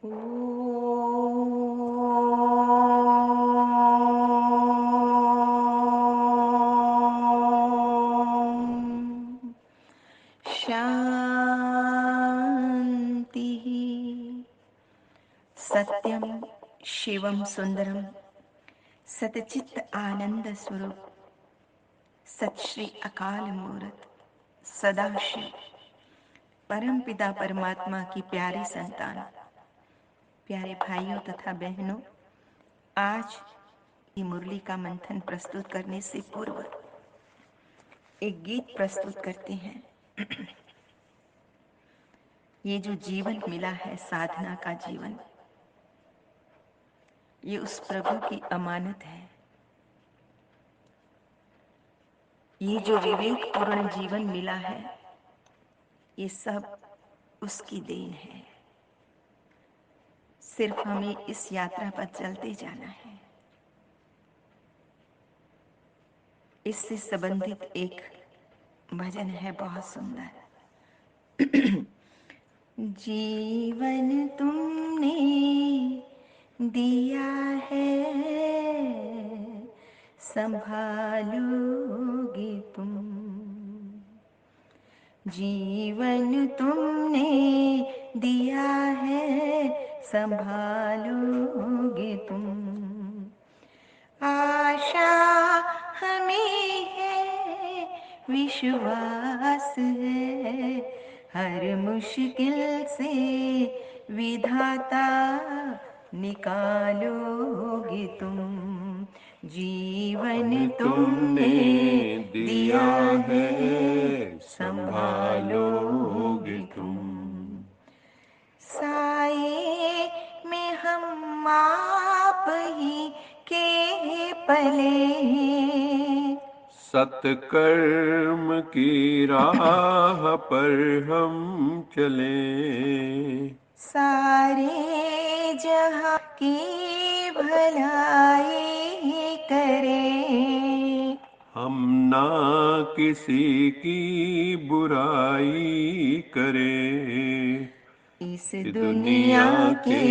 शांति। सत्यम शिवम सुंदरम सतचित्त आनंद स्वरूप सत श्री अकाल मूर्त सदाशिव परम पिता परमात्मा की प्यारी संतान, प्यारे भाइयों तथा बहनों, आज की मुरली का मंथन प्रस्तुत करने से पूर्व एक गीत प्रस्तुत करते हैं। ये जो जीवन मिला है, साधना का जीवन, ये उस प्रभु की अमानत है। ये जो विवेकपूर्ण जीवन मिला है, ये सब उसकी देन है। सिर्फ हमें इस यात्रा पर चलते जाना है। इससे संबंधित एक भजन है बहुत सुंदर। जीवन तुमने दिया है, संभालोगे तुम। जीवन तुमने दिया है, संभालोगे तुम। आशा हमें है, विश्वास है, हर मुश्किल से विधाता निकालोगे तुम। जीवन तुमने दिया है, संभालोगे तुम। साए में हम आप ही के पले, सत्कर्म की राह पर हम चले। सारे जहां की भलाई करें, हम ना किसी की बुराई करें। इस दुनिया के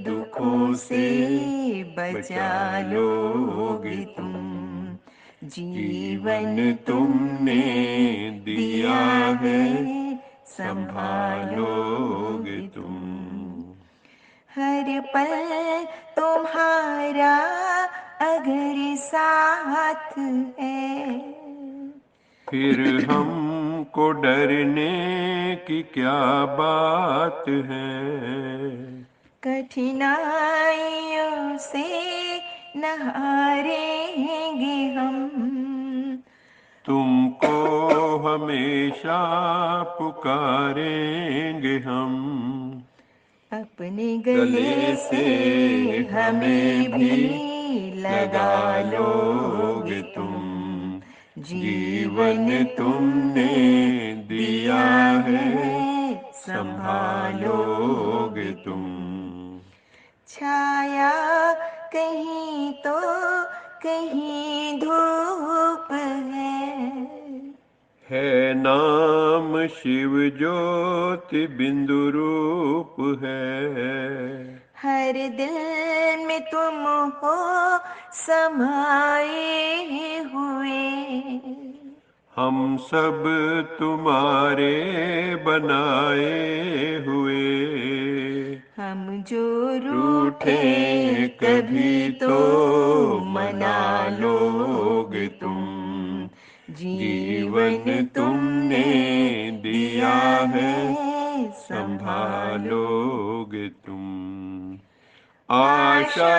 दुखों से बचा लोगे तुम। जीवन तुमने दिया है, संभालोगे तुम। हर पल तुम्हारा अगर साथ है, फिर हमको डरने की क्या बात है। कठिनाइयों से न हारेंगे हम, तुमको हमेशा पुकारेंगे हम। अपने गले से हमें भी लगा लोगे तुम। जीवन तुमने दिया है, संभालोगे तुम। छाया कहीं तो कहीं धूप है नाम शिव ज्योति बिंदु रूप है। हर दिल में तुम हो समाए हुए, हम सब तुम्हारे बनाए हुए। हम जो रूठे कभी तो मना लोगे तुम। जीवन तुमने दिया है, संभालोगे तुम। आशा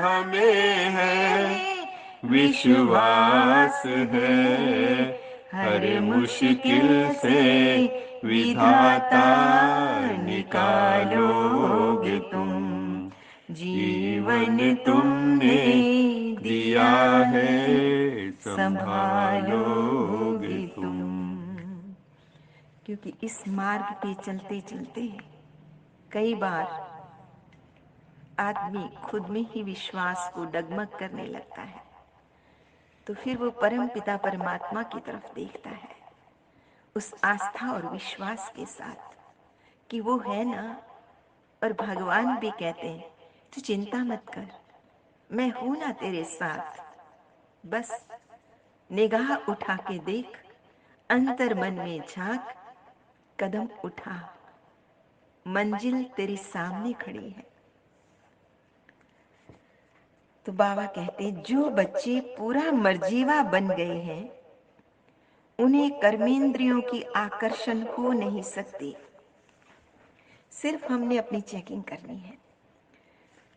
हमें है, विश्वास है, हर मुश्किल से विधाता निकालोगे तुम। जीवन तुमने दिया है, संभालोगे तुम। क्योंकि इस मार्ग पे चलते चलते कई बार आदमी खुद में ही विश्वास को डगमग करने लगता है, तो फिर वो परम पिता परमात्मा की तरफ देखता है उस आस्था और विश्वास के साथ कि वो है ना, और भगवान भी कहते हैं तू चिंता मत कर, मैं हूं ना तेरे साथ। बस निगाह उठा के देख, अंतर मन में झांक, कदम उठा, मंजिल तेरे सामने खड़ी है। तो बाबा कहते हैं जो बच्चे पूरा मर्जीवा बन गए हैं उन्हें कर्मेंद्रियों की आकर्षण हो नहीं सकती। सिर्फ हमने अपनी चेकिंग करनी है।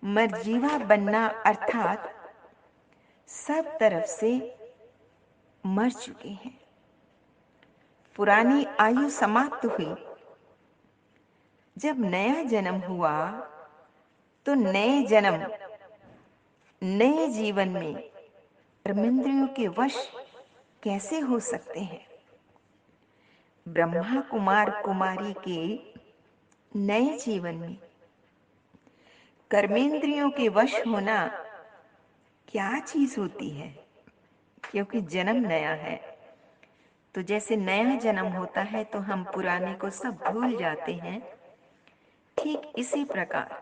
मर्जीवा बनना अर्थात सब तरफ से मर चुके हैं। पुरानी आयु समाप्त हुई। जब नया जन्म हुआ तो नए जन्म, नए जीवन में कर्मेंद्रियों के वश कैसे हो सकते हैं? ब्रह्मा कुमार कुमारी के नए जीवन में कर्मेंद्रियों के वश होना क्या चीज होती है? क्योंकि जन्म नया है, तो जैसे नया जन्म होता है तो हम पुराने को सब भूल जाते हैं, ठीक इसी प्रकार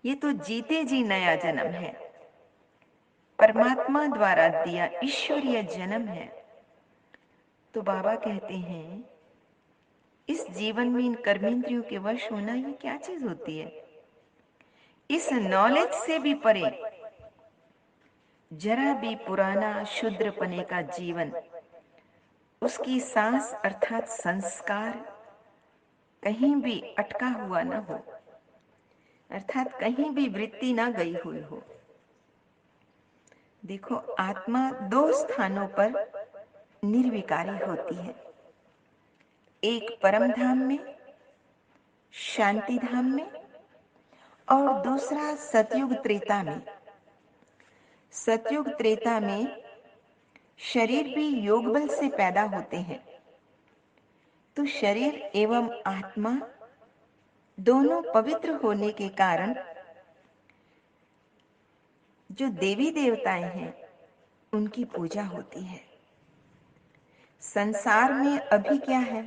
ये तो जीते जी नया जन्म है, परमात्मा द्वारा दिया ईश्वरीय जन्म है। तो बाबा कहते हैं इस जीवन में इन कर्मेंद्रियों के वश होना ये क्या चीज होती है? इस नॉलेज से भी परे जरा भी पुराना शूद्रपने का जीवन, उसकी सांस अर्थात संस्कार कहीं भी अटका हुआ न हो, अर्थात कहीं भी वृत्ति ना गई हुई हो। देखो, आत्मा दो स्थानों पर निर्विकारी होती है, एक परम धाम में, शांति धाम में, और दूसरा सतयुग त्रेता में। सतयुग त्रेता में शरीर भी योग बल से पैदा होते हैं, तो शरीर एवं आत्मा दोनों पवित्र होने के कारण जो देवी देवताएं हैं उनकी पूजा होती है। संसार में अभी क्या है?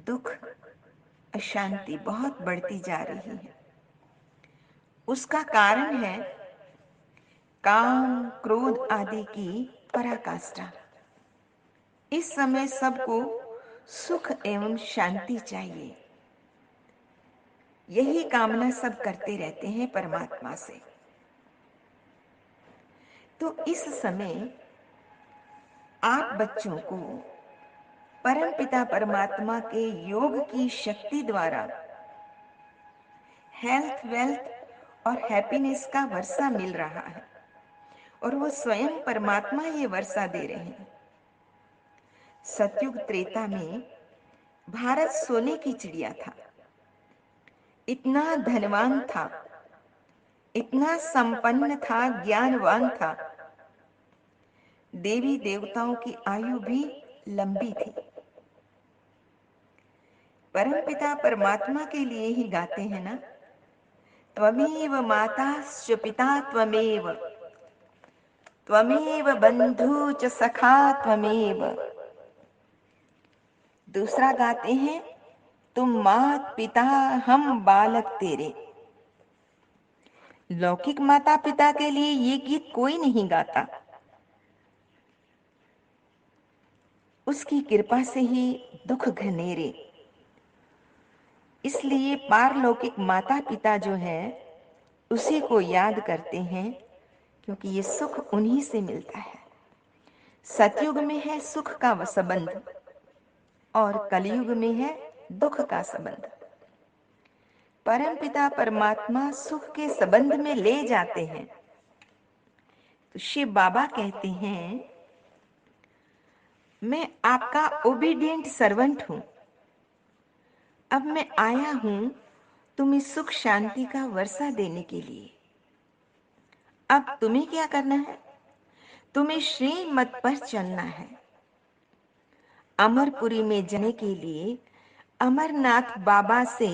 दुख, अशांति बहुत बढ़ती जा रही है। उसका कारण है काम, क्रोध आदि की पराकाष्ठा। इस समय सबको सुख एवं शांति चाहिए, यही कामना सब करते रहते हैं परमात्मा से। तो इस समय आप बच्चों को परमपिता परमात्मा के योग की शक्ति द्वारा हेल्थ, वेल्थ और हैप्पीनेस का वर्षा मिल रहा है, और वो स्वयं परमात्मा ये वर्षा दे रहे हैं। सतयुग त्रेता में भारत सोने की चिड़िया था, इतना धनवान था, इतना संपन्न था, ज्ञानवान था, देवी देवताओं की आयु भी लंबी थी। परमपिता परमात्मा के लिए ही गाते हैं ना, त्वमेव माताश्च पिता त्वमेव, त्वमेव बंधु च सखा त्वमेव। दूसरा गाते हैं तुम मात पिता हम बालक तेरे। लौकिक माता पिता के लिए ये गीत कोई नहीं गाता, उसकी कृपा से ही दुख घनेरे। इसलिए पारलौकिक माता पिता जो है उसी को याद करते हैं, क्योंकि ये सुख उन्हीं से मिलता है। सतयुग में है सुख का संबंध और कलयुग में है दुख का संबंध। परमपिता परमात्मा सुख के संबंध में ले जाते हैं। तो शिव बाबा कहते हैं मैं आपका ओबीडिएंट सर्वेंट हूं, अब मैं आया हूं तुम्हें सुख शांति का वर्षा देने के लिए। अब तुम्हें क्या करना है? तुम्हें श्रीमत पर चलना है। अमरपुरी में जाने के लिए अमरनाथ बाबा से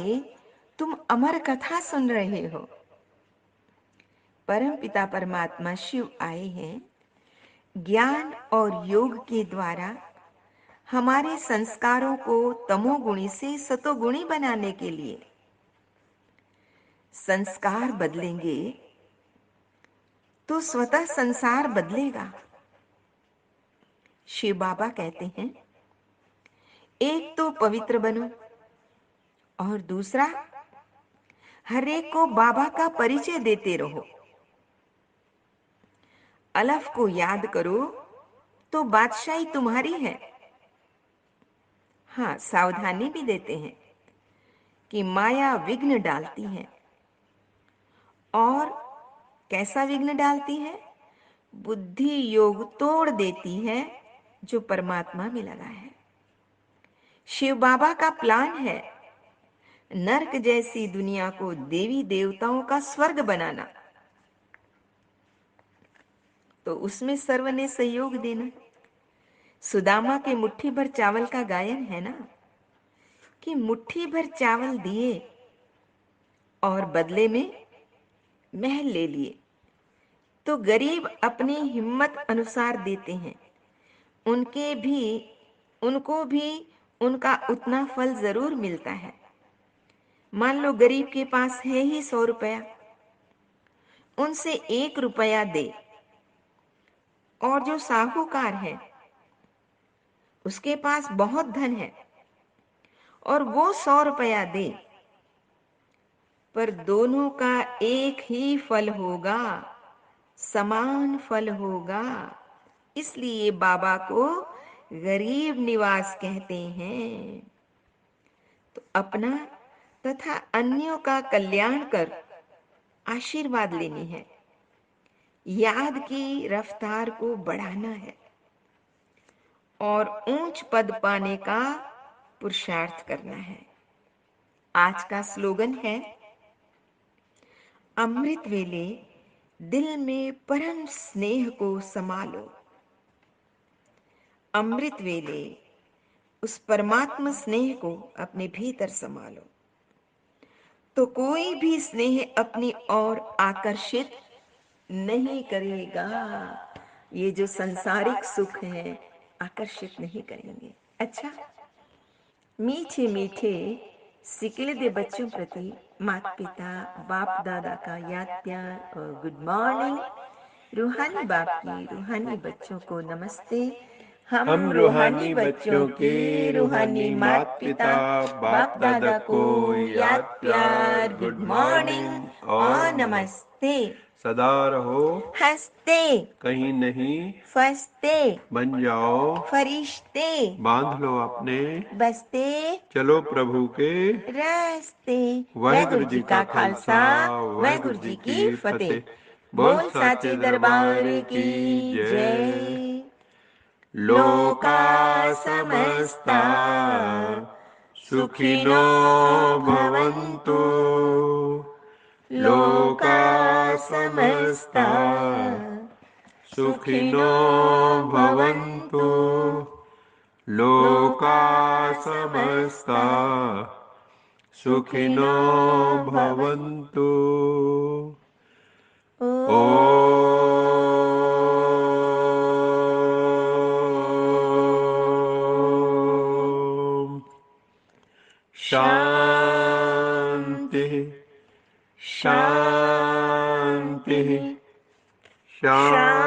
तुम अमर कथा सुन रहे हो। परमपिता परमात्मा शिव आए हैं ज्ञान और योग के द्वारा हमारे संस्कारों को तमोगुणी से सतोगुणी बनाने के लिए। संस्कार बदलेंगे तो स्वतः संसार बदलेगा। शिव बाबा कहते हैं, एक तो पवित्र बनो और दूसरा हर एक को बाबा का परिचय देते रहो। अलफ को याद करो तो बादशाही तुम्हारी है। हाँ, सावधानी भी देते हैं कि माया विघ्न डालती है। और कैसा विघ्न डालती है? बुद्धि योग तोड़ देती है जो परमात्मा में लगा है। शिव बाबा का प्लान है नरक जैसी दुनिया को देवी देवताओं का स्वर्ग बनाना। तो उसमें सर्व ने सहयोग देना। सुदामा के मुट्ठी भर चावल का गायन है ना, कि मुट्ठी भर चावल दिए और बदले में महल ले लिए। तो गरीब अपनी हिम्मत अनुसार देते हैं, उनको भी उनका उतना फल जरूर मिलता है। मान लो गरीब के पास है ही 100 रुपया, उनसे 1 रुपया दे। और जो साहूकार है उसके पास बहुत धन है और वो 100 रुपया दे, पर दोनों का एक ही फल होगा, समान फल होगा। इसलिए बाबा को गरीब निवास कहते हैं। तो अपना तथा अन्यों का कल्याण कर आशीर्वाद लेनी है। याद की रफ्तार को बढ़ाना है और ऊंच पद पाने का पुरुषार्थ करना है। आज का स्लोगन है, अमृत वेले दिल में परम स्नेह को समालो। अमृत वेले उस परमात्मा स्नेह को अपने भीतर समालो, तो कोई भी स्नेह अपनी ओर आकर्षित नहीं करेगा। ये जो सांसारिक सुख है आकर्षित नहीं करेंगे। अच्छा, मीठे मीठे सिकले दे बच्चों प्रति माता पिता बाप दादा का याद प्यार और गुड मॉर्निंग। रूहानी बाप की रूहानी बच्चों को नमस्ते। हम रूहानी बच्चों के रूहानी माता पिता बाप दादा को याद प्यार गुड मॉर्निंग और नमस्ते। सदा रहो हंसते, कहीं नहीं फंसते, बन जाओ फरिश्ते, बांध लो अपने बसते चलो प्रभु के रास्ते। वाहिगुरु जी का खालसा वाहिगुरु जी की फतेह। बोल साचे दरबार की जय। लोका समस्ता सुखिनो भवन्तु। लोका समस्ता सुखिनो भवन्तु। लोका समस्ता सुखिनो भवन्तु। ओम शांति शांति शांति।